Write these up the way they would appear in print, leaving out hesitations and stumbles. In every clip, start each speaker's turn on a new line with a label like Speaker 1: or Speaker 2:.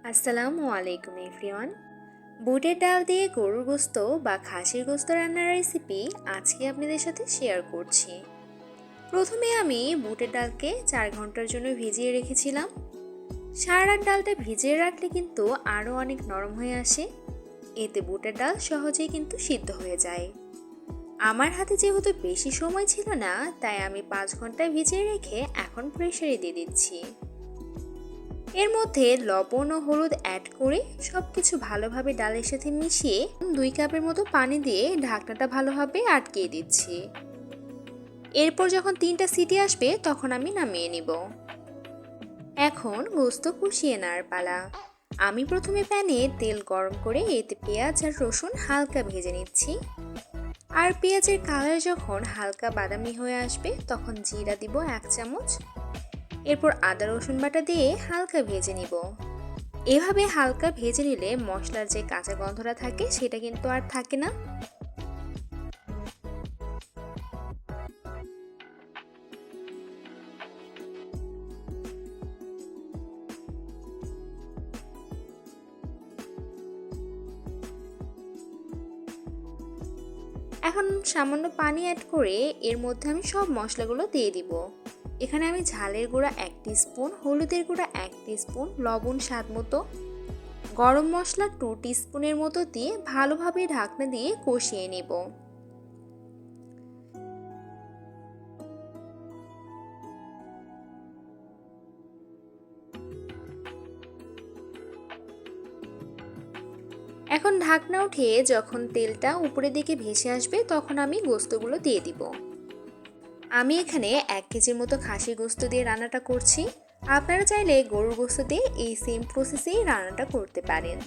Speaker 1: আসসালামু আলাইকুম এভরিওয়ান। বুটের ডাল দিয়ে গরুর গোশত বা খাসির গোশত রান্নার রেসিপি আজকে আপনাদের সাথে শেয়ার করছি। প্রথমে আমি বুটের ডালকে 4 ঘন্টার জন্য ভিজিয়ে রেখেছিলাম। সারা রাত ডালটা ভিজিয়ে রাখলে কিন্তু আরও অনেক নরম হয়ে আসে। এতে বুটের ডাল সহজেই কিন্তু সিদ্ধ হয়ে যায়। আমার হাতে যেহেতু বেশি সময় ছিল না, তাই আমি 5 ঘন্টায় ভিজিয়ে রেখে এখন প্রেসারে দিয়ে দিচ্ছি। এর মধ্যে লবণ ও হলুদ অ্যাড করে সবকিছু ভালোভাবে ডালের সাথে মিশিয়ে 2 কাপের মতো পানি দিয়ে ঢাকনাটা ভালোভাবে আটকিয়ে দিচ্ছি। এরপর যখন 3টা সিটি আসবে তখন আমি নামিয়ে নিব। এখন গোশত কষিয়ে নেওয়ার পালা। আমি প্রথমে প্যানে তেল গরম করে এতে পেঁয়াজ আর রসুন হালকা ভেজে নিচ্ছি। আর পেঁয়াজের কালার যখন হালকা বাদামি হয়ে আসবে তখন জিরা দিব 1 চামচ। এরপর আদা রসুন বাটা দিয়ে হালকা ভেজে নিব। এভাবে হালকা ভেজে নিলে মশলার যে কাঁচা গন্ধটা থাকে সেটা কিন্তু আর থাকে না। এখন সামান্য পানি অ্যাড করে এর মধ্যে আমি সব মশলাগুলো দিয়ে দিব। এখানে আমি ঝালের গুঁড়া 1 টিস্পুন, হলুদের গুঁড়া 1 টিস্পুন, লবণ স্বাদ মতো, গরম মশলা 2 টিস্পুনের মতো দিয়ে ভালোভাবে ঢাকনা দিয়ে কষিয়ে নেব। এখন ঢাকনা উঠিয়ে যখন তেলটা উপরের দিকে ভেসে আসবে তখন আমি গোস্তগুলো দিয়ে দিব। আমি এখানে 1 কেজির মতো খাসির গোস্ত দিয়ে রান্নাটা করছি। আপনারা চাইলে গরুর গোস্ত দিয়ে এই সেম প্রসেসেই রান্নাটা করতে পারেন।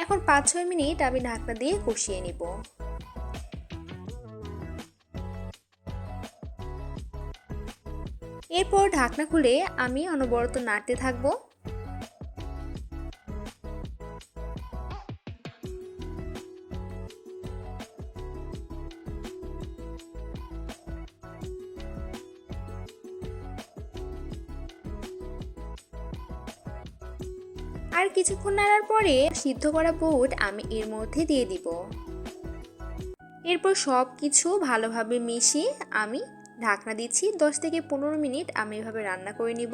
Speaker 1: এখন 5-6 মিনিট আমি ঢাকনা দিয়ে কষিয়ে নিব। এরপর ঢাকনা খুলে আমি অনবরত নাড়তে থাকবো। আর কিছুক্ষণ নাড়ার পরে সিদ্ধ করা বুট আমি এর মধ্যে দিয়ে দিব। এরপর সব কিছু ভালোভাবে মিশিয়ে আমি ঢাকনা দিচ্ছি। 10 থেকে 15 মিনিট আমি এভাবে রান্না করে নিব।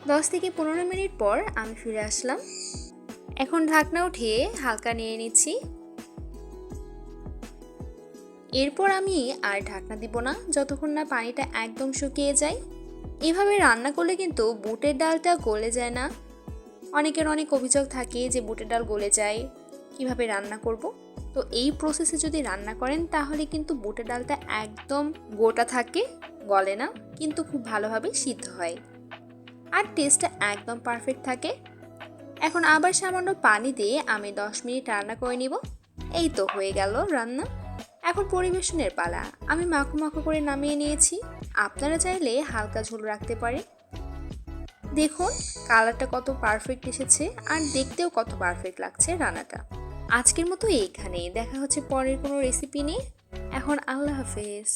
Speaker 1: 10 থেকে 15 মিনিট পর আমি ফিরে আসলাম। এখন ঢাকনা উঠিয়ে হালকা নেড়ে নিচ্ছি। এরপর আমি আর ঢাকনা দিব না যতক্ষণ না পানিটা একদম শুকিয়ে যায়। এভাবে রান্না করলে কিন্তু বুটের ডালটা গলে যায় না। অনেকের অনেক অভিযোগ থাকে যে বুটের ডাল গলে যায়, কিভাবে রান্না করব। তো এই প্রসেসে যদি রান্না করেন তাহলে কিন্তু বুটের ডালটা একদম গোটা থাকে, গলে না, কিন্তু খুব ভালোভাবে সিদ্ধ হয় আর টেস্টটা একদম পারফেক্ট থাকে। এখন আবার সামান্য পানি দিয়ে আমি 10 মিনিট রান্না করে নিব। এই তো হয়ে গেল রান্না। এখন পরিবেশনের পালা। আমি মাখো মাখো করে নামিয়ে নিয়েছি। আপনারা চাইলে হালকা ঝোল রাখতে পারেন। দেখুন কালারটা কত পারফেক্ট এসেছে আর দেখতেও কত পারফেক্ট লাগছে রান্নাটা। আজকের মতো এইখানেই, দেখা হচ্ছে পরের কোনো রেসিপি নিয়ে। এখন আল্লাহ হাফেজ।